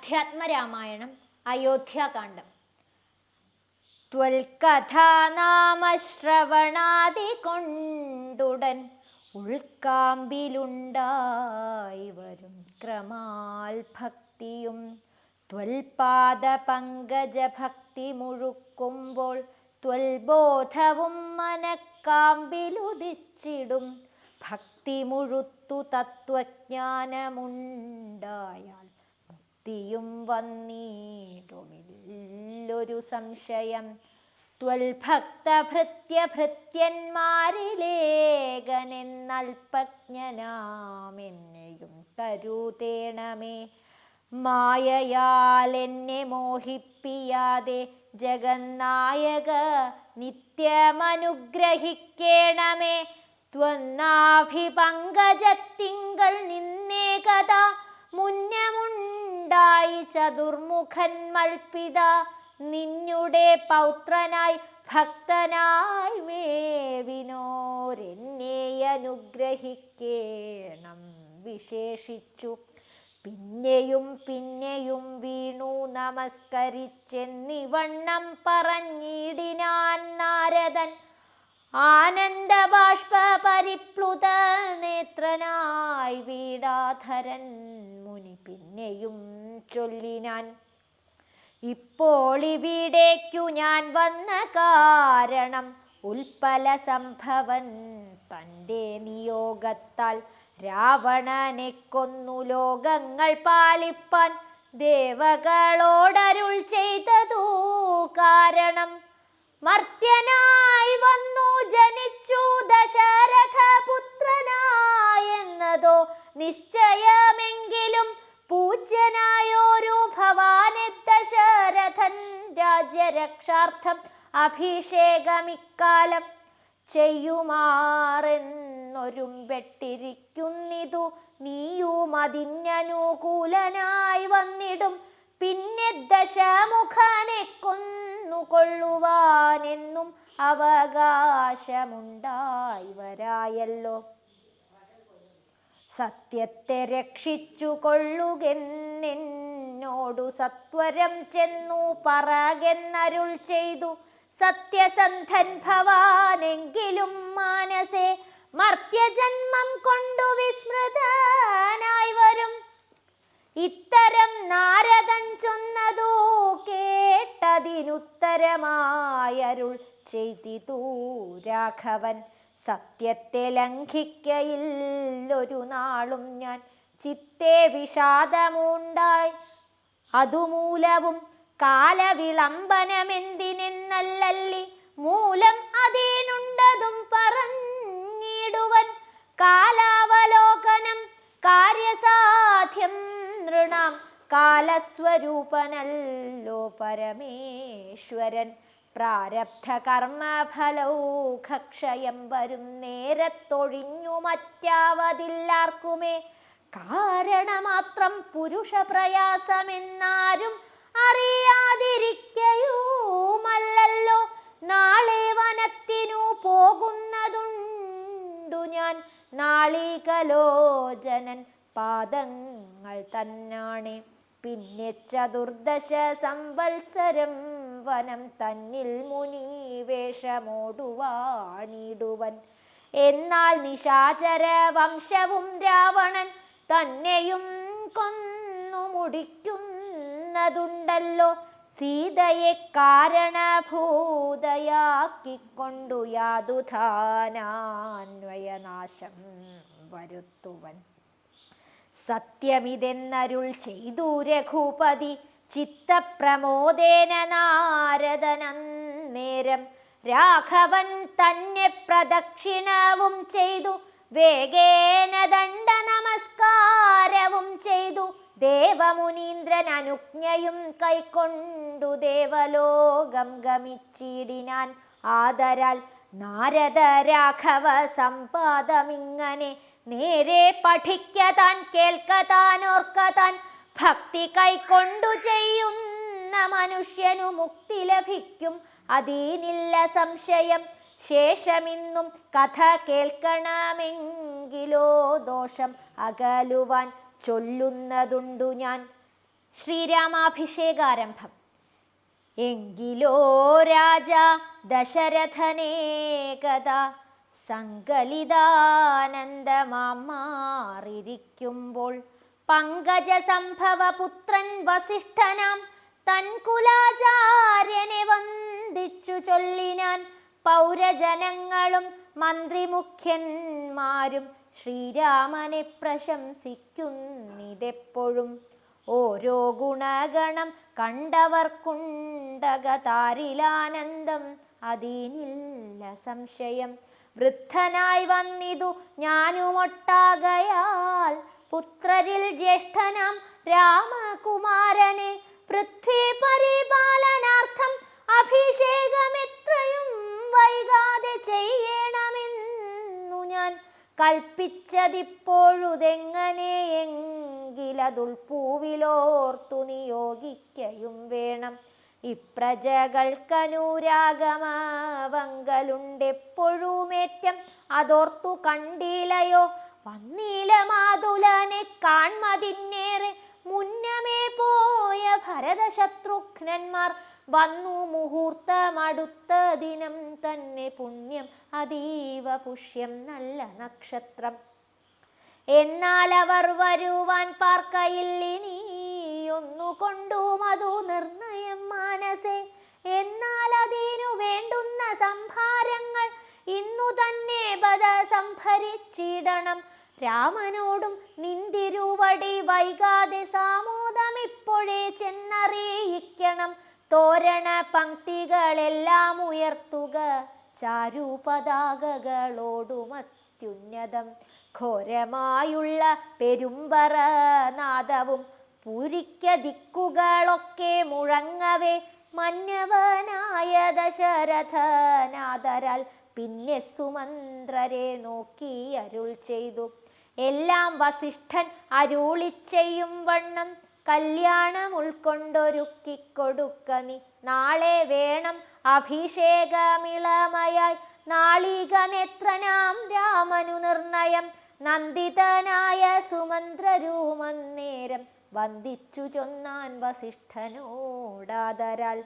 അധ്യാത്മരാമായണം അയോധ്യാകാന്ഡം. ത്വൽകഥാനാമശ്രവണാദി കൊണ്ടുടൻ ഉൾക്കാമ്പിലുണ്ടായി വരും ക്രമാൽ ഭക്തിയും ത്വൽപാദ പങ്കജ ഭക്തി മുഴുക്കുമ്പോൾ ത്വൽബോധവും മനക്കാമ്പിലുദിച്ചിടും. ഭക്തി മുഴുത്തു തത്വജ്ഞാനമുണ്ടായാൽ മുക്തിയും വന്നിടുമില്ലൊരു സംശയം. ത്വൽഭക്തഭൃത്യന്മാരിലേകനെന്നൽപജ്ഞനാമെന്നെയും കരുതേണമേ. മായയാൽ എന്നെ മോഹിപ്പിയാതെ ജഗന്നായക നിത്യമനുഗ്രഹിക്കേണമേ. ത്വന്നാഭിപങ്കജത്തിങ്കൽ നിന്നേകത മുന്നമുണ്ടായി ചതുർമുഖൻ മൽപിത. നിന്നുടെ പൗത്രനായി ഭക്തനായി മേവിനോരെന്നെ അനുഗ്രഹിക്കേണം വിശേഷിച്ചു. പിന്നെയും പിന്നെയും വീണു നമസ്കരിച്ചെന്നിവണ്ണം പറഞ്ഞിടിനാൻ നാരദൻ. ആനന്ദബാഷ്പ പരിപ്ലുത നേത്രനായി വീടാധരൻ മുനി പിന്നെയും ചൊല്ലിനാൻ. ഇപ്പോൾ ഇവിടേക്കു ഞാൻ വന്ന കാരണം ഉൽപ്പല സംഭവൻ തൻ്റെ നിയോഗത്താൽ രാവണനെ കൊന്നു ലോകങ്ങൾ പാലിപ്പാൻ ദേവകളോടരുൾ ചെയ്തതു കാരണം. മർത്യനായി വന്നു ജനിച്ചു ദശരഥപുത്രനായെന്നതോ നിശ്ചയമെങ്കിലും പൂജ്യനായോരു ഭവാനെ ദശരഥൻ രാജ്യരക്ഷാർത്ഥം അഭിഷേകമിക്കാലം ചെയ്യുമാറെന്നൊരുമ്പെട്ടിരിക്കുന്നിതു. നീയും അതിനനുകൂലനായി വന്നിടും. പിന്നെ ദശമുഖനെ കൊന്നുകൊള്ളുവാനെന്നും അവകാശമുണ്ടായി വരായല്ലോ. സത്യത്തെ രക്ഷിച്ചു കൊള്ളുകെന്നോടു സത്വരം ചെന്നു പറകെന്നരുൾ ചെയ്തു. സത്യസന്ധൻ ഭവാനെങ്കിലും മാനസേ മർത്യജന്മം കൊണ്ടു വിസ്മൃതനായി വരും. ഇത്തരം നാരദൻ ചൊന്നതു കേട്ടതിനുത്തരമായരുൾ ചെയ്തിതു രാഘവൻ. സത്യത്തെ ലംഘിക്കയില്ലൊരു നാളും ഞാൻ. ചിത്തെ വിഷാദമുണ്ടായി അതുമൂലവും കാലവിളംബനമെന്തിനെന്നല്ലല്ലി മൂലം അതേനുണ്ടതും പറഞ്ഞിടുവൻ. കാലാവലോകനം കാര്യസാധ്യം നൃണാം കാലസ്വരൂപനല്ലോ പരമേശ്വരൻ. പ്രാരബ്ധ കർമ്മഫലൗഘക്ഷയം വരും നേരത്തൊഴിഞ്ഞു മറ്റാവതില്ലാർക്കുമേ. കാരണമാത്രം പുരുഷപ്രയാസമെന്നാരും അറിയാതിരിക്കയുമല്ലല്ലോ. നാളെ വനത്തിനു പോകുന്നതുണ്ടു ഞാൻ. നാളികലോചനൻ പാദങ്ങൾ തന്നാണെ. പിന്നെ ചതുർദശ സംവത്സരം വനം തന്നിൽ മുനി വേഷമോടുവാണിടുവൻ. എന്നാൽ നിശാചര വംശവും രാവണൻ തന്നെയും കൊന്നു മുടിക്കുന്നതുണ്ടല്ലോ. സീതയെ കാരണഭൂതയാക്കിക്കൊണ്ടു യാതുധാനാന്വയനാശം വരുത്തുവൻ. സത്യമിതെന്നരുൾ ചെയ്തു രഘുപതി ചിത്തപ്രമോദേന നാരദനന്നേരം. രാഘവൻ തന്നെ പ്രദക്ഷിണവും ചെയ്തു വേഗേന ദണ്ഡ നമസ്കാരവും ചെയ്തു. ദേവമുനീന്ദ്രൻ അനുജ്ഞയും കൈക്കൊണ്ടു ദേവലോകം ഗമിച്ചിടിനാൻ. ആദരാൽ നാരദ രാഘവ സംവാദമിങ്ങനെ നേരെ പഠിക്കതാൻ കേൾക്കതാൻ ഓർക്കതാൻ. ഭക്തി കൈക്കൊണ്ടു ചെയ്യുന്ന മനുഷ്യനു മുക്തി ലഭിക്കും, അതീനില്ല സംശയം. ശേഷമിന്നും കഥ കേൾക്കണമെങ്കിലോ ദോഷം അകലുവാൻ ചൊല്ലുന്നതുണ്ടു ഞാൻ. ശ്രീരാമാഭിഷേകാരംഭം. എങ്കിലോ രാജ ദശരഥനേകഥ സങ്കലിതാനന്ദമാറിയിരിക്കുമ്പോൾ പങ്കജ സംഭവ പുത്രൻ വസിഷ്ഠനാം തൻകുലാചാര്യനെ വന്ദിച്ചു ചൊല്ലിനാൻ. പൗരജനങ്ങളും മന്ത്രിമുഖ്യന്മാരും ശ്രീരാമനെ പ്രശംസിക്കുന്നിതെപ്പോഴും. ഓരോ ഗുണഗണം കണ്ടവർക്കുണ്ടകതാരിലാനന്ദം, അതിനില്ല സംശയം. വൃദ്ധനായി വന്നിതു ഞാനുമൊട്ടാകയാൽ പുത്രരിൽ ജ്യേഷ്ഠനാം രാമകുമാരനെ പൃഥ്വി പരിപാലനാർത്ഥം അഭിഷേകമെത്രയും വൈകാതെ ചെയ്യണമെന്നു ഞാൻ കൽപ്പിച്ചതിപ്പോഴുതെങ്ങനെയെങ്കിലതുൾപ്പൂവിലോർത്തു നിയോഗിക്കയും വേണം. ഇപ്രജകൾക്കനുരാഗമവങ്കലുണ്ടെപ്പോഴുമേറ്റം അതോർത്തു കണ്ടിലയോ വന്നീല മാതുലനെ കാൺമതിന്നേറെ. മുന്നമേ പോയ ഭരതശത്രുഘ്നന്മാർ വന്നു മുഹൂർത്തമടുത്ത ദിനം തന്നെ. പുണ്യം അതീവ പുഷ്യം നല്ല നക്ഷത്രം. എന്നാൽ അവർ വരുവാൻ പാർക്കയില്ലിനി ഒന്നുകൊണ്ടും അതു നിർണയം മാനസേ. എന്നാൽ അതിനു വേണ്ടുന്ന സംഭാരങ്ങൾ ഇന്നു തന്നെ ബദ സംഭരിച്ചിടണം. രാമനോടും നിന്തിരുവടി വൈകാതെ സാമോദമിപ്പോഴേ ചെന്നറിയിക്കണം. തോരണ പംക്തികളെല്ലാം ഉയർത്തുക ചാരുപതാകകളോടുമത്യുന്നതം. ഘോരമായുള്ള പെരുമ്പറ നാദവും പൂരിക്ക ദിക്കുകളൊക്കെ മുഴങ്ങവേ മന്നവനായ ദശരഥനാദരാൽ പിന്നെ സുമന്ത്രരെ നോക്കി അരുൾ ചെയ്തു. എല്ലാം വസിഷ്ഠൻ അരുളിച്ചെയ്യും വണ്ണം കല്യാണം ഉൾക്കൊണ്ടൊരുക്കിക്കൊടുക്ക നീ. നാളെ വേണം അഭിഷേകമിളമയായി നാളിക നേത്രനാം രാമനു നിർണയം. നന്ദിതനായ സുമന്ത്രരുമന്നേരം വന്ദിച്ചു ചൊന്നാൻ വസിഷ്ഠനോടാദരാൽ.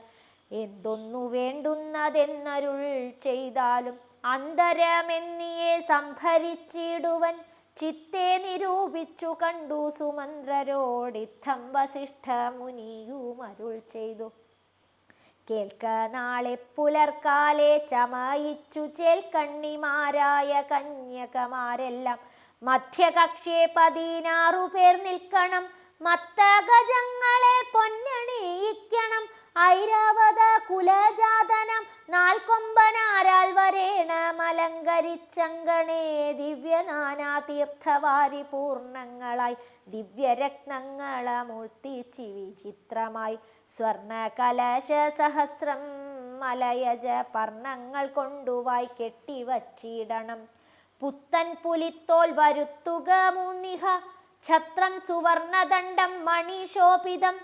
എന്തൊന്നു വേണ്ടുന്നതെന്നരുൾ ചെയ്താലും അന്തരമെന്നിയെ സംഭരിച്ചിടുവൻ. ചിത്തെ നിരൂപിച്ചു കണ്ടു സുമന്ത്രരോടിത്തം വസിഷ്ഠ മുനിയും അരുൾ ചെയ്തു. കേൾക്ക നാളെ പുലർക്കാലെ ചമയിച്ചു ചേൽക്കണ്ണിമാരായ കന്യകമാരെല്ലാം മധ്യകക്ഷ്യേ 16 പേർ നിൽക്കണം. മത്തഗജങ്ങളെ പൊന്നണിയിക്കണം. ഐരാവത കുലജാതനം 4 കൊമ്പനാരാൽ വരേണമലങ്കരിച്ചങ്കണേ. ദിവ്യനാനാ തീർത്ഥവാരി പൂർണ്ണങ്ങളായി ദിവ്യരത്നങ്ങളമൂർത്തിച്ചി വിചിത്രമായി. സ്വർണ കലശ സഹസ്രം മലയജ പർണങ്ങൾ കൊണ്ടുവായി കെട്ടിവച്ചിടണം. പുത്തൻ പുലിത്തോൽ വരുത്തുക മൂന്നിഹ. ഛത്രം സുവർണദണ്ഡം മണിശോഭിതം.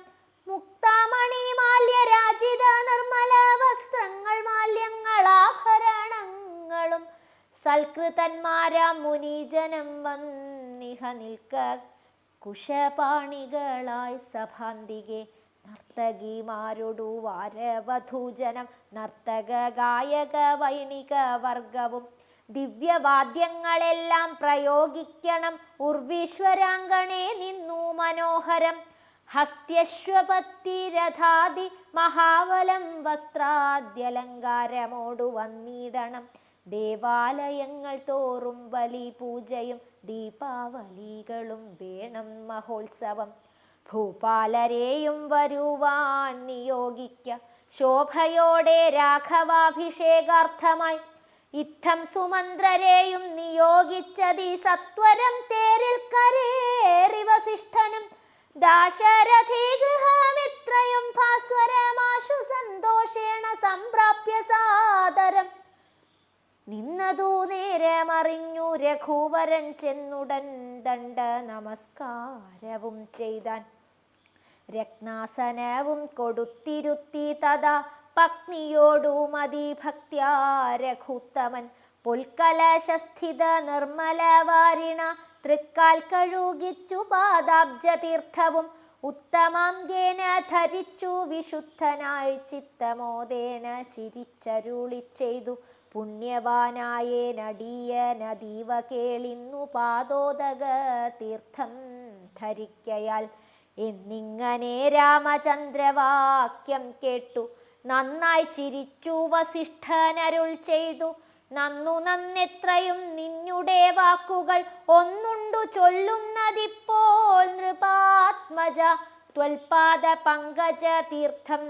മുക്താമണി മാല്യരാജിത നിർമ്മല വസ്ത്രങ്ങൾ മാല്യങ്ങളാഭരണങ്ങളും സൽകൃതന്മാരാം മുനിജനം വന്നിഹ നിൽക്ക കുശപാണികളായി സഭാന്തികെ. നർത്തകിമാരൊടു വാരവധൂജനം നർത്തക ഗായക വൈണിക വർഗവും ദിവ്യവാദ്യങ്ങളെല്ലാം പ്രയോഗിക്കണം. ഉർവീശ്വരാങ്കണേ നിന്നു മനോഹരം. ഹസ്ത്യശ്വപത്തിരഥാദി മഹാവലം വസ്ത്രാദ്യലങ്കാരമോടു വന്നിടണം. ദേവാലയങ്ങൾ തോറും ബലി പൂജയും ദീപാവലികളും വേണം മഹോത്സവം. ഭൂപാലരെയും വരുവാൻ നിയോഗിക്ക ശോഭയോടെ രാഘവാഭിഷേകാർത്ഥമായി. ഇത്തം സുമന്ത്രരെയും നിയോഗിച്ചതി സത്വരം തേരിൽ കരേറി വസിഷ്ഠനും. ദാശരഥി ഗൃഹമിത്രയും ഭാസ്വരമാശു സന്തോഷേണ സംപ്രാപ്യ സാദരം. നിന്നതു നേരമറിഞ്ഞു രഘുവരൻ ചെന്നുടൻ ദണ്ഡ നമസ്കാരവും ചെയ്താൻ. രത്നാസനവും കൊടുത്തിരുത്തി തഥാ പത്നിയോടു മതിഭക്ത്യാ രഘുത്തമൻ. പുൽക്കലശസ്ഥിത നിർമ്മല വാരിണ തൃക്കാൽ കഴുകിച്ചു പാദാബ്ജതീർത്ഥവും ഉത്തമാംഗേന ധരിച്ചു വിശുദ്ധനായി ചിത്തമോദേന ചിരിച്ചരുളി ചെയ്തു പുണ്യവാനായേനടിയനതീവ കേളിന്നു പാദോദക തീർത്ഥം ധരിക്കയാൽ എന്നിങ്ങനെ രാമചന്ദ്രവാക്യം കേട്ടു നന്നായി ചിരിച്ചു വസിഷ്ഠനരുൾ ചെയ്തു നന്നു നന്നെത്രയും നിന്നുടെ വാക്കുകൾ ഒന്നുണ്ടു ചൊല്ലുന്നതിപ്പോൾ നൃപാത്മജ ത്വൽപാദ പങ്കജ തീർത്ഥം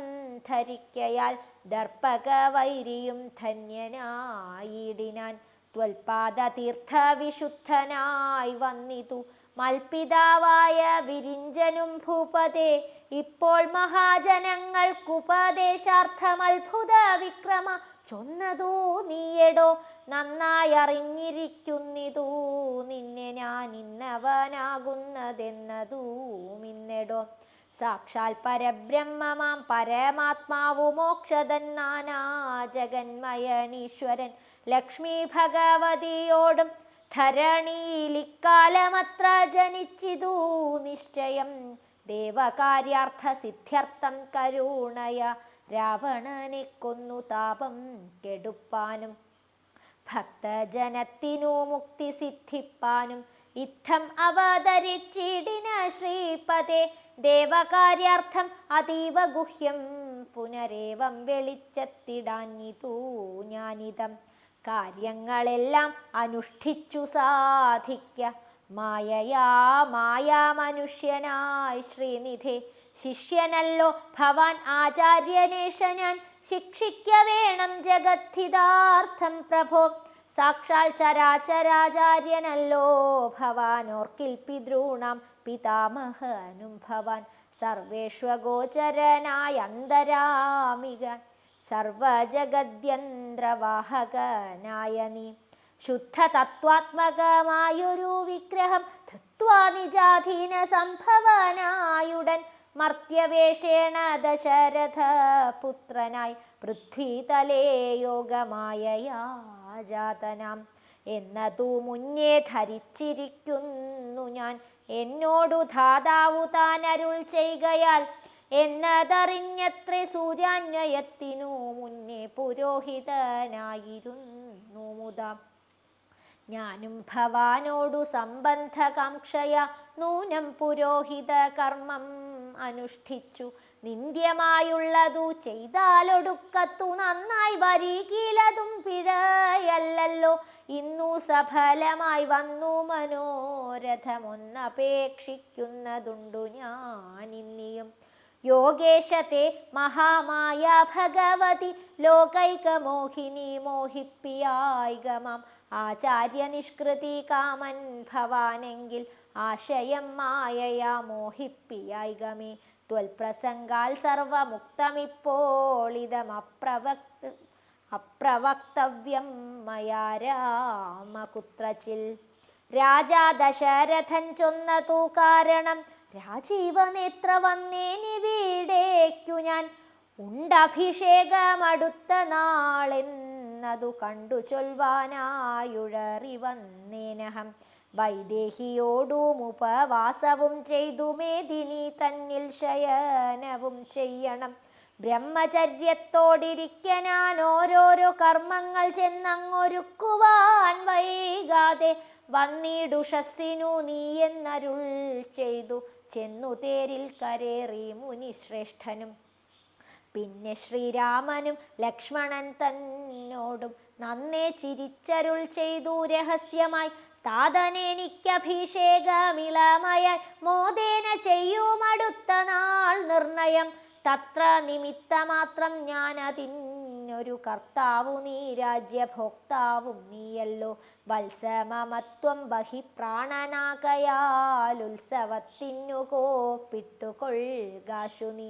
ധരിക്കയാൽ ദർപ്പക വൈരിയും ധന്യനായിടിനാൻ ത്വൽപാദ തീർത്ഥ വിശുദ്ധനായി വന്നിതു മൽപിതാവായ വിരിഞ്ചനും ഭൂപതേ ഇപ്പോൾ മഹാജനങ്ങൾക്കുപദേശാർത്ഥം അത്ഭുത വിക്രമ ചൊന്നതൂ നീയെടോ നന്നായി അറിഞ്ഞിരിക്കുന്നിതൂ നിന്നെ ഞാൻ ഇന്നവനാകുന്നതെന്നതൂ മിന്നെടോ സാക്ഷാൽ പരബ്രഹ്മമാം പരമാത്മാവു മോക്ഷതൻ നാനാ ജഗന്മയനീശ്വരൻ ലക്ഷ്മി ഭഗവതിയോടും ധരണിയിലിക്കാലമത്ര ജനിച്ചിതു നിശ്ചയം ദേവകാര്യാർത്ഥ സിദ്ധ്യർത്ഥം കരുണയ രാവണനെ കൊന്നു താപം കെടുപ്പാനും ഭക്തജനത്തിനു മുക്തി സിദ്ധിപ്പാനും ഇത്തം അവതരിച്ചിടിന ശ്രീപദേ ദേവകാര്യാർത്ഥം അതീവ ഗുഹ്യം പുനരേവം വെളിച്ചത്തിടാഞ്ഞിതൂ ഞാനിതം കാര്യങ്ങളെല്ലാം അനുഷ്ഠിച്ചു സാധിക്ക മായാ മനുഷ്യനായി ശ്രീനിധേ ശിഷ്യനല്ലോ ഭവാൻ ആചാര്യനേഷ ഞാൻ ശിക്ഷിക്ക വേണം ജഗദ്ധിതാർത്ഥം പ്രഭോ സാക്ഷാൽ ചരാചരാചാര്യനല്ലോ ഭവാനോർക്കിൽ പിതॄണാം പിതാമഹനും ഭവാൻ സർവേഷ്വഗോചരനായ അന്തരാമിക സർവജഗദ്യന്ത്രവാഹകനായ നീ ശുദ്ധ തത്വാത്മകമായൊരു വിഗ്രഹം ധൃത്വാ നിജാധീന സംഭവനായുടൻ മർത്യവേഷേണ ദശരഥ പുത്രനായി പൃഥ്വീതലേ യോഗമായയാജാതനാം എന്നതു മുന്നേ ധരിച്ചിരിക്കുന്നു ഞാൻ എന്നോടു ധാതാവു താൻ അരുൾ ചെയ്കയാൽ എന്നതറിഞ്ഞത്രേ സൂര്യാന്വയത്തിനു മുന്നേ പുരോഹിതനായിരുന്നു മുതാ ഞാനും ഭവാനോടു സംബന്ധകാംക്ഷയ നൂനം പുരോഹിത കർമ്മം അനുഷ്ഠിച്ചു നിന്ദ്യമായുള്ളതു ചെയ്താലൊടുക്കത്തു നന്നായി വരികിലതും പിഴയല്ലല്ലോ ഇന്നു സഫലമായി വന്നു മനോരഥമൊന്നപേക്ഷിക്കുന്നതുണ്ടു ഞാനിന്നിയും യോഗേശത്തെ മഹാമായ ഭഗവതി ലോകൈകമോഹിനി മോഹിപ്പിയായികമാം ആചാര്യ നിഷ്കൃതി കാമൻ ഭവാനെങ്കിൽ ആശയം മായയാ മോഹിപ്പിയായികമേ ത്വൽപ്രസംഗാൽ സർവമുക്തമിപ്പോൾ അപ്രവക്തവ്യം മയാ രാമകുത്രച്ചിൽ രാജാ ദശരഥൻ ചൊന്നതു കാരണം രാജീവനേത്ര വന്നേനിവിടേക്കു ഞാൻ ഉണ്ടഭിഷേകമടുത്ത നാളെന്നതു കണ്ടു ചൊൽവാനായുഴറി വന്നേനഹം വൈദേഹിയോടും ഉപവാസവും ചെയ്തു മേദിനി തന്നിൽ ശയനവും ചെയ്യണം ബ്രഹ്മചര്യത്തോടിരിക്കാൻ ഓരോരോ കർമ്മങ്ങൾ ചെന്നങ്ങൊരുക്കുവാൻ വൈകാതെ വന്നിടുഷസ്സിനു നീ എന്നരുൾ ചെയ്തു ചെന്നു തേരിൽ കരേറി മുനിശ്രേഷ്ഠനും പിന്നെ ശ്രീരാമനും ലക്ഷ്മണൻ തന്നോടും നന്നേ ചിരിച്ചരുൾ ചെയ്തു രഹസ്യമായി താതനെനിക്കഭിഷേകമിളമയായി മോദേന ചെയ്യുമടുത്ത നാൾ നിർണയം തത്ര നിമിത്തമാത്രം ഞാനതിനൊരു കർത്താവു നീ രാജ്യഭോക്താവും നീയല്ലോ വത്സമമത്വം ബഹിപ്രാണനാകയാലുത്സവത്തിനു കോപ്പിട്ടുകൊള്ളുകാശു നീ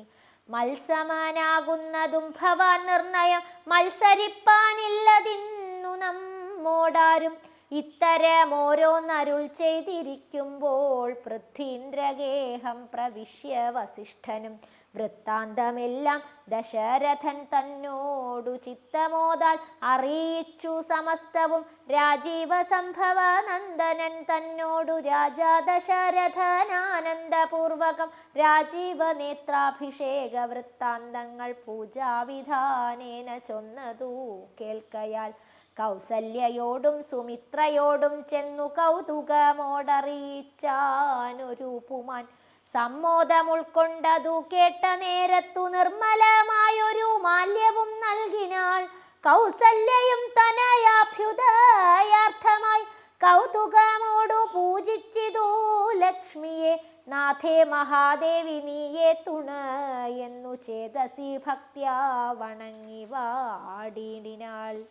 മത്സമനാകുന്നതും ഭവാൻ നിർണയം മത്സരിപ്പാനില്ലതിന്നു നമ്മോടാരും ഇത്തരമോരോന്നരുൾ ചെയ്തിരിക്കുമ്പോൾ പൃഥ്വീന്ദ്രഗേഹം പ്രവിശ്യ വസിഷ്ഠനും വൃത്താന്തമെല്ലാം ദശരഥൻ തന്നോടു ചിത്തമോദാൽ അറിയിച്ചു സമസ്തവും. രാജീവ സംഭവ നന്ദനൻ തന്നോടു രാജാ ദശരഥനാനന്ദപൂർവകം രാജീവ നേത്രാഭിഷേക വൃത്താന്തങ്ങൾ പൂജാവിധാനേന ചൊന്നതു കേൾക്കയാൽ കൗസല്യയോടും സുമിത്രയോടും ചെന്നു കൗതുകമോടറിയിച്ചാനൊരു പുമാൻ. സമ്മോദം ഉൾക്കൊണ്ടതു കേട്ട നേരത്തു നിർമ്മലമായൊരു മാല്യവും നൽകിനാൾ. കൗസല്യയും തനയാഭ്യുദയാർത്ഥമായി കൗതുകമോടു പൂജിച്ചിതു ലക്ഷ്മിയെ. നാഥേ മഹാദേവി നീയെ തുണയെന്നു ചേതസി ഭക്ത്യാ വണങ്ങി വാടിനാൾ.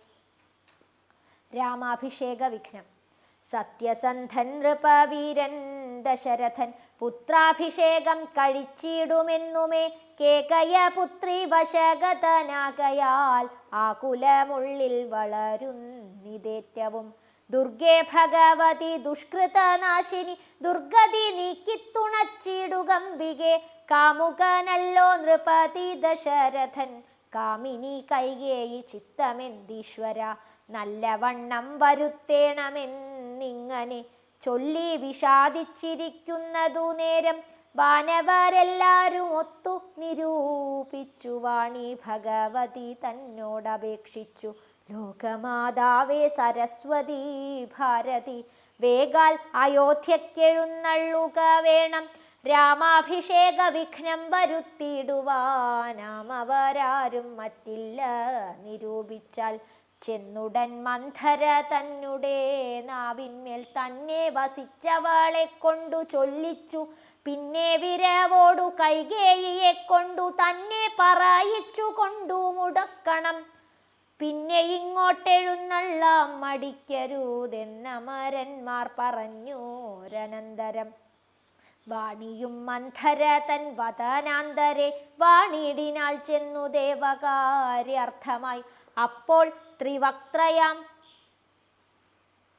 രാമാഭിഷേക വിഘ്നം. സത്യസന്ധൻ നൃപവീരൻ ദശരഥൻ പുത്രാഭിഷേകം കഴിച്ചിടുമെന്നുമേ കേകയ പുത്രി വശഗതനാകയാൽ ആകുലമുള്ളിൽ വളരുന്നിതേറ്റവും. ദുർഗേ ഭഗവതി ദുഷ്കൃതനാശിനി ദുർഗതി നീക്കിത്തുണച്ചിടുകമ്പികെ. കാമുകനല്ലോ നൃപതി ദശരഥൻ കാമിനി കൈകേയി ചിത്തമെന്തീശ്വര. നല്ലവണ്ണം വരുത്തേണമെന്നിങ്ങനെ ചൊല്ലി വിഷാദിച്ചിരിക്കുന്നതു നേരം വാനവരെല്ലാരും ഒത്തു നിരൂപിച്ചു വാണി ഭഗവതി തന്നോടപേക്ഷിച്ചു. ലോകമാതാവേ സരസ്വതി ഭാരതി വേഗാൽ അയോധ്യക്കെഴുന്നള്ളുക വേണം. രാമാഭിഷേക വിഘ്നം വരുത്തിയിടുവാനാമവരാരും മറ്റില്ല നിരൂപിച്ചാൽ. ചെന്നുടൻ മന്ധര തന്നെ നാവിന്മേൽ തന്നെ വസിച്ചവളെ കൊണ്ടു ചൊല്ലിച്ചു. പിന്നെ വിരവോടു കൈകേയിയെ കൊണ്ടു തന്നെ പറയിച്ചു കൊണ്ടു മുടക്കണം. പിന്നെ ഇങ്ങോട്ടെഴുന്നള്ളാം മടിക്കരുതെന്നമരന്മാർ പറഞ്ഞോരനന്തരം. വാണിയും മന്ധര തൻ വദനാന്തരെ വാണിടിനാൾ ചെന്നു ദേവകാര്യാർത്ഥമായി. അപ്പോൾ ത്രിവക്ത്രയാം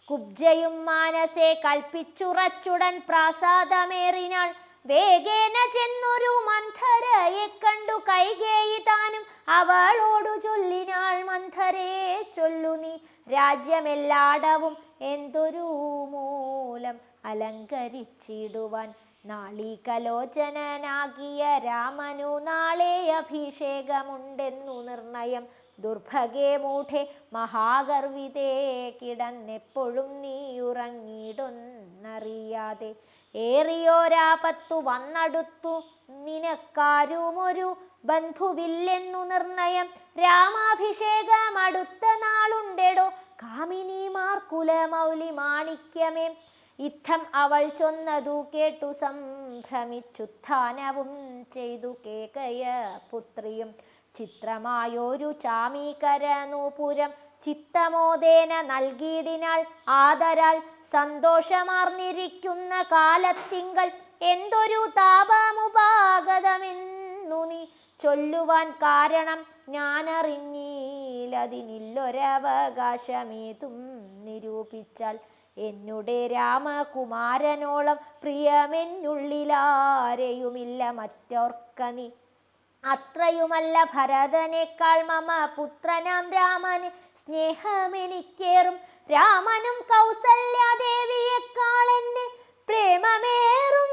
കുബ്ജയും മാനസെ കൽപ്പിച്ചുറച്ചുടൻ പ്രാസാദമേറിനാൾ. വേഗേന ചെന്നൊരു മന്ധരയെ കണ്ടു കൈകേയി താനും അവളോടു ചൊല്ലിനാൾ. മന്ധരേ ചൊല്ലു നീ രാജ്യമെല്ലാടവും എന്തൊരു മൂലം അലങ്കരിച്ചിടുവാൻ. നാളീകലോചനാകിയ രാമനു നാളെ അഭിഷേകമുണ്ടെന്നു നിർണയം. ദുർഭഗേ മൂഢേ മഹാഗർവിതേ കിടന്നെപ്പോഴും നീ ഉറങ്ങിയിടൊന്നറിയാതെ. ഏറിയോരാപത്തു വന്നടുത്തു നിനക്കാരുമൊരു ബന്ധുവില്ലെന്നു നിർണയം. രാമാഭിഷേകം അടുത്ത നാളുണ്ടെടോ കാമിനിമാർ കുലമൗലി മാണിക്യമേ. ഇത്തം അവൾ ചൊന്നതു കേട്ടു സംഭ്രമിച്ചുത്ഥാനവും ചെയ്തു കേകയ പുത്രിയും. ചിത്രമായൊരു ചാമീകര നൂപുരം ചിത്തമോദേന നൽകിയിടിനാൾ. ആദരാൽ സന്തോഷമാർന്നിരിക്കുന്ന കാലത്തിങ്കൽ എന്തൊരു താപമുപാഗതമെന്നു നീ ചൊല്ലുവാൻ കാരണം ഞാനറിഞ്ഞീലതിനില്ലൊരവകാശമേതും നിരൂപിച്ചാൽ. എന്നുടെ രാമകുമാരനോളം പ്രിയമെന്നുള്ളിലാരെയുമില്ല മറ്റോർക്കനി. അത്രയുമല്ല ഭരതനേക്കാൾ മമ പുത്രനാം രാമന് സ്നേഹമെനിക്കേറും. രാമനും കൗസല്യാദേവിയേക്കാൾ എന്നെ പ്രേമമേറും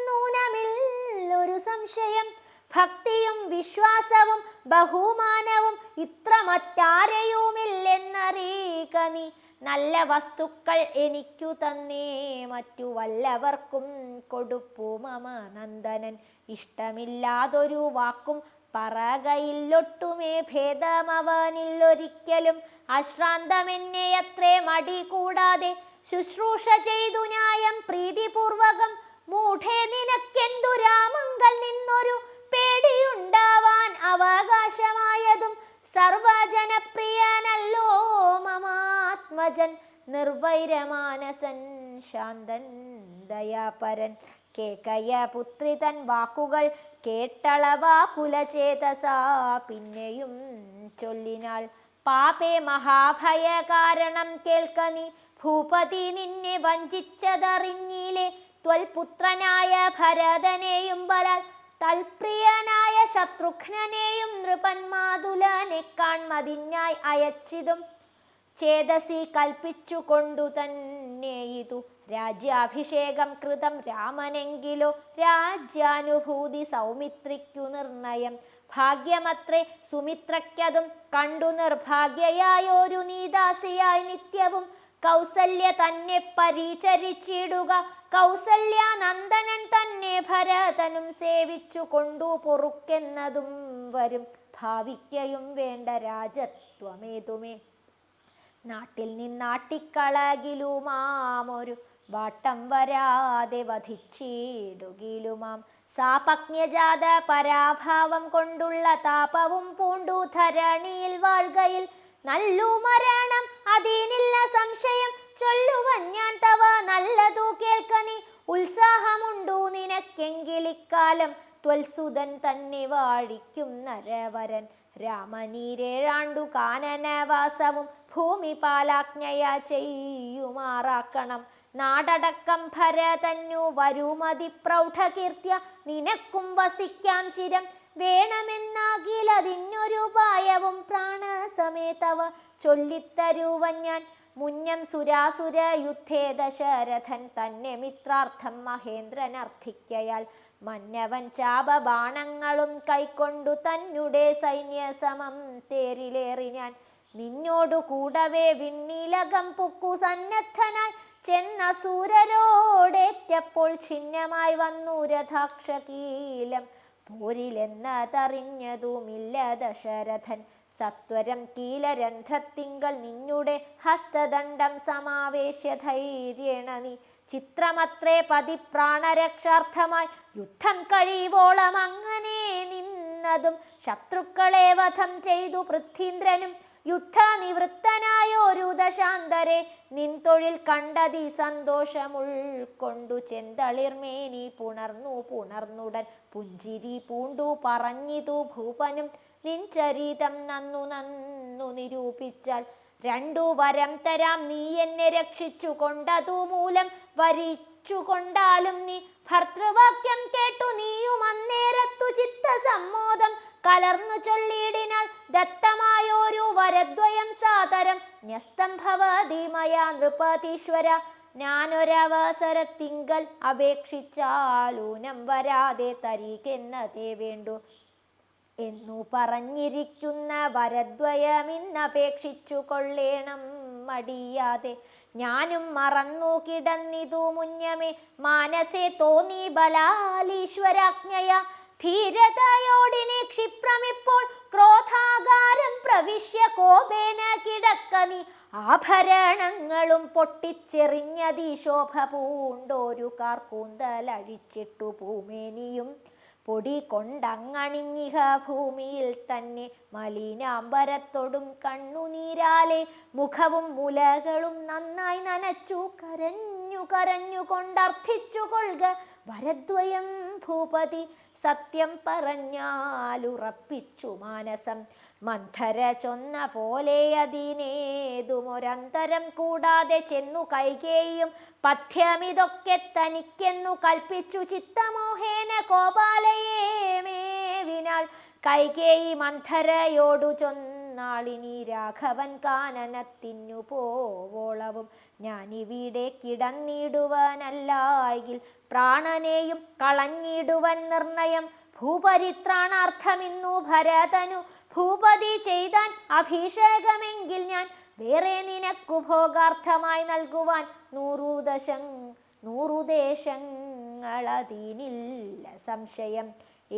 നൂനമില്ലൊരു സംശയം. ഭക്തിയും വിശ്വാസവും ബഹുമാനവും ഇത്ര മറ്റാരെയുമില്ലെന്നറിയുക നീ. നല്ല വസ്തുക്കൾ എനിക്കു തന്നേ മറ്റു വല്ലവർക്കും കൊടുപ്പു മമ നന്ദനൻ. ഇഷ്ടമില്ലാതൊരു വാക്കും പറകയില്ലൊട്ടുമേ ഭേദമവനില്ലൊരിക്കലും. അശ്രാന്തമെന്നെ അത്രേ മടി കൂടാതെ ശുശ്രൂഷ ചെയ്തു ന്യായം പ്രീതിപൂർവകം. മൂഢേ നിനക്കെന്തു രാമങ്കൽ നിന്നൊരു പേടിയുണ്ടാവാൻ അവകാശമായതും. സർവജനപ്രിയനല്ലോ മമാത്മജൻ നിർവൈരമാനസൻ ശാന്തൻ ദയാപരൻ. കേകയ പുത്രി തൻ വാക്കുകൾ കേട്ടളവാകുലചേതസാ പിന്നെയും ചൊല്ലിനാൾ. പാപേ മഹാഭയ കാരണം കേൾക്ക നീ. ഭൂപതി നിന്നെ വഞ്ചിച്ചതറിഞ്ഞില്ലേ. ത്വൽപുത്രനായ ഭരതനെയും ബലാൽ തൽപ്രിയനായ ശത്രുഘ്നെയും നൃപന്മാതുലനെ കാൺമതിനായി അയച്ചിതും ചേതസി കൽപ്പിച്ചു കൊണ്ടു തന്നെ ഇതു രാജ്യാഭിഷേകം കൃതം രാമനെങ്കിലോ രാജ്യാനുഭൂതി സൗമിത്രിക്കു നിർണയം ഭാഗ്യമത്രേ സുമിത്രയ്ക്കതും കണ്ടു നിർഭാഗ്യയായൊരു നീദാസിയായി നിത്യവും കൗസല്യ തന്നെ പരിചരിച്ചിടുക കൗസല്യാനന്ദനൻ തന്നെ ഭരതനും സേവിച്ചു കൊണ്ടു പൊറുക്കെന്നതും വരും ഭാവിക്കയും വേണ്ട രാജത്വമേതുമേ നാട്ടിൽ നിന്നാട്ടിക്കളകിലുമാമൊരു വാട്ടം വരാതെ വധിച്ചിടുകിലുമാം സാപജ്ഞജാത പരാഭാവം കൊണ്ടുള്ള താപവും പൂണ്ടു ധരണിയിൽ വാഴ്കയിൽ നല്ലു മരണം അതിനില്ല സംശയം ചൊല്ലുവൻ ഞാൻ തവ നല്ലതു കേൾക്ക നീ ഉത്സാഹമുണ്ടു നിനക്കെങ്കിലിക്കാലം ത്വൽസുതൻ തന്നെ വാഴിക്കും നരവരൻ രാമനീരേഴാണ്ടു കാനനവാസവും ഭൂമി പാലാജ്ഞയാ ചെയ്യുമാറാക്കണം നാടടക്കം ഭരതന്നു വരുമതി പ്രൗഢകീർത്തിയ നിനക്കും വസിക്കാം ചിരം വേണമെന്നാകിലതിനൊരു ഉപായവും പ്രാണസമേതവ ചൊല്ലിത്തരുവൻ ഞാൻ മുന്നം സുരാസുര യുദ്ധേ ദശരഥൻ തന്നെ മിത്രാർത്ഥം മഹേന്ദ്രൻ അർത്ഥിക്കയാൽ മന്നവൻ ചാപബാണങ്ങളും കൈക്കൊണ്ടു തന്നെ സൈന്യസമം തേരിലേറി ഞാൻ നിന്നോടു കൂടവേ വിണ്ണിലകം പുക്കു സന്നദ്ധനായി ചെന്ന സൂരരോടേറ്റപ്പോൾ ഛിന്നമായി വന്നു രഥാക്ഷകീലം പോരിലെന്നതറിഞ്ഞതുമില്ല ദശരഥൻ സത്വരം കീലരന്ധ്രത്തിങ്കൽ നിന്നുടെ ഹസ്തദണ്ഡം സമാവേശ്യ ധൈര്യേണ നീ ചിത്രമത്രേ പതിപ്രാണരക്ഷാർത്ഥമായി യുദ്ധം കഴിവോളം അങ്ങനെ നിന്നതും ശത്രുക്കളെ വധം ചെയ്തു പൃഥ്വീന്ദ്രനും യുദ്ധനിവൃത്തനായൊരു ദശാന്തരെ നിൻ തൊഴിൽ കണ്ടതി സന്തോഷമുൾക്കൊണ്ടു ചെന്തളിർമേനി പുണർന്നുടൻ പുഞ്ചിരി പൂണ്ടു പറഞ്ഞിതു ഭൂപനും നിൻ ചരിതം നന്നു നിരൂപിച്ചാൽ രണ്ടു വരം തരാം നീ എന്നെ രക്ഷിച്ചു കൊണ്ടതു മൂലം വരിച്ചു കൊണ്ടാലും നീ ഭർതൃവാക്യം കേട്ടു നീയും അന്നേരത്തു ചിത്തസമ്മോദം കലർന്നു ചൊല്ലിയിടിനാൾ ദത്തമായോരു വരദ്വയം സാദരം ന്യസ്തം ഭവതി മയാ നൃപതീശ്വര ഞാനൊരവസരത്തിങ്കൽ അപേക്ഷിച്ചാലൂനം വരാതെ തരികെന്നതേ വേണ്ടു എന്നു പറഞ്ഞിരിക്കുന്ന വരദ്വയമിന്നപേക്ഷിച്ചു കൊള്ളേണം മടിയാതെ ഞാനും മറന്നു കിടന്നിതു മുന്നമേ മാനസേ തോന്നി ബലാലീശ്വരാജ്ഞയ ധീരതയോടിനി ക്ഷിപ്രമിപ്പോൾ ക്രോധാകാരം പ്രവിശ്യ കോപേന കിടക്ക നീ ആഭരണങ്ങളും പൊട്ടിച്ചെറിഞ്ഞതീ ശോഭ പൂണ്ടോരു കാർക്കൂന്തലഴിച്ചിട്ടു പൂമേനിയും പൊടി കൊണ്ടങ്ങണിഞ്ഞിഹ ഭൂമിയിൽ തന്നെ മലിനാംബരത്തോടും കണ്ണുനീരാലെ മുഖവും മുലകളും നന്നായി നനച്ചു കരഞ്ഞു കൊണ്ടർത്ഥിച്ചു കൊള്ളുക വരദ്വയം ഭൂപതി സത്യം പറഞ്ഞാലുറപ്പിച്ചു മാനസം മന്ധര ചൊന്ന പോലെ അതിനേതുമൊരന്തരം കൂടാതെ ചെന്നു കൈകേയും പഥ്യമിതൊക്കെ തനിക്കെന്നു കൽപ്പിച്ചു ചിത്തമോഹേന കോപാലയേ മേവിനാൾ കൈകേയി മന്ധരയോടു ചൊന്നാളിനി രാഘവൻ കാനനത്തിനു പോവോളവും ഞാനിവിടെ കിടന്നിടുവാനല്ലായിൽ പ്രാണനെയും കളഞ്ഞിടുവൻ നിർണയം ഭൂപരിത്രാണാർത്ഥമിന്നു ഭരതനു ഭൂപതി ചെയ്താൻ അഭിഷേകമെങ്കിൽ ഞാൻ വേറെ നിനക്കു ഭോഗാർത്ഥമായി നൽകുവാൻ 100 ദേശങ്ങളതിനില്ല സംശയം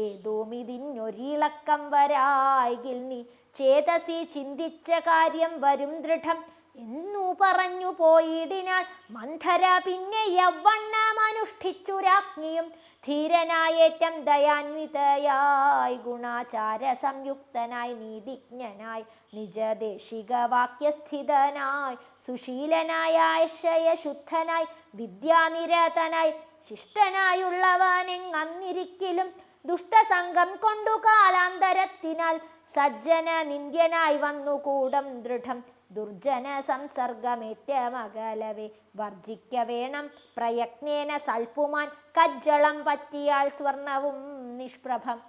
ഏതോമിതിനൊരിളക്കം വരായിൽ നീ ചേതസി ചിന്തിച്ച കാര്യം വരും ദൃഢം എന്നു പറഞ്ഞു പോയിടിനാൾ മന്ധര പിന്നെ യവണ്ണമനുഷ്ഠിച്ചു രാജ്ഞിയും ധീരനായേറ്റം ദയാന്വിതയായി ഗുണാചാര സംയുക്തനായി നീതിജ്ഞനായി നിജദേശിക വാക്യസ്ഥിതനായി സുശീലനായ ആശയശുദ്ധനായി വിദ്യാനിരതനായി ശിഷ്ടനായുള്ളവനെങ്ങന്നിരിക്കലും ദുഷ്ടസംഗം കൊണ്ടു കാലാന്തരത്തിനാൽ സജ്ജന നിന്ദ്യനായി വന്നു കൂടം ദൃഢം ദുർജന സംസർഗമേറ്റമകലവേ വർജിക്ക വേണം പ്രയത്നേന സൽപ്പുമാൻ കജ്ജളം പറ്റിയാൽ സ്വർണവും നിഷ്പ്രഭം.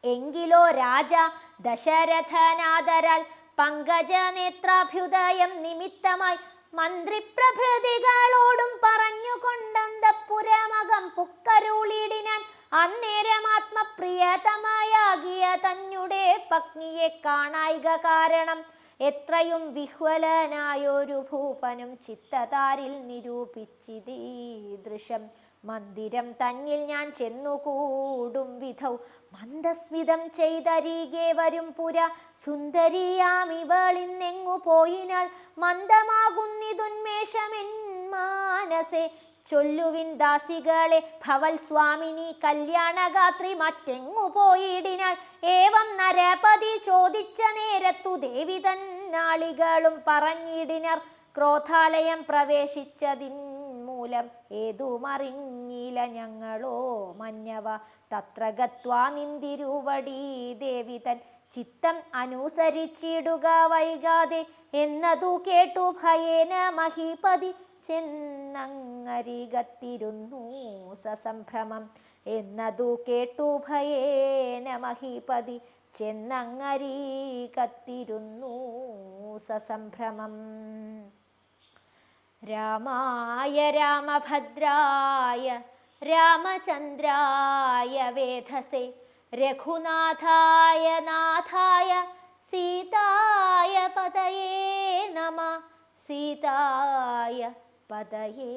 എങ്കിലോ രാജ ദശരഥനാദരാൽ പങ്കജനേത്രാഭ്യുദയം നിമിത്തമായി മന്ത്രിപ്രഭൃതികളോടും പറഞ്ഞുകൊണ്ടന്തപുരമകം പുക്കരുളിടിനാൻ. അന്നേരമാത്മപ്രിയതമായാകിയ തന്നെ പത്നിയെ കാണായിക കാരണം എത്രയും വിഹ്വലനായൊരു ഭൂപനും ചിത്തതാരിൽ നിരൂപിച്ചിതീദൃശം. മന്ദിരം തന്നിൽ ഞാൻ ചെന്നുകൂടും വിധൗ മന്ദസ്മിതം ചെയ്തരികെ വരും പുര. സുന്ദരിയാമിവളിന്നെങ്ങു പോയിനാൽ മന്ദമാകുന്നിതുന്മേഷമെൻ മാനസേ. ചൊല്ലുവിൻ ദാസികളെ ഭവൽ സ്വാമിനി കല്യാണഗാത്രി മറ്റെങ്ങു പോയിടിനാൽ. ഏവം നരപതി ചോദിച്ച നേരത്തു ദേവി തന്നാളികളും പറഞ്ഞിടിനർ. ക്രോധാലയം പ്രവേശിച്ചതിൻ മൂലം ഏതുമറിഞ്ഞില്ല ഞങ്ങളോ മഞ്ഞവ. തത്ര ഗത്വാ നിന്തിരുവടി ദേവി തൻ ചിത്തം അനുസരിച്ചിടുക വൈകാതെ എന്നതു കേട്ടു ഭയേന മഹീപതി ചെന്നങ്ങരികത്തിരുന്നു സസംഭ്രമം. എന്നതു കേട്ടു ഭയേന മഹീപതി ചെന്നങ്ങരികത്തിരുന്നു സസംഭ്രമം. രാമായ രാമഭദ്രായ രാമചന്ദ്രായ വേധസേ രഘുനാഥായ നാഥായ സീതായ പതയേ നമഃ. സീതായ പതയേ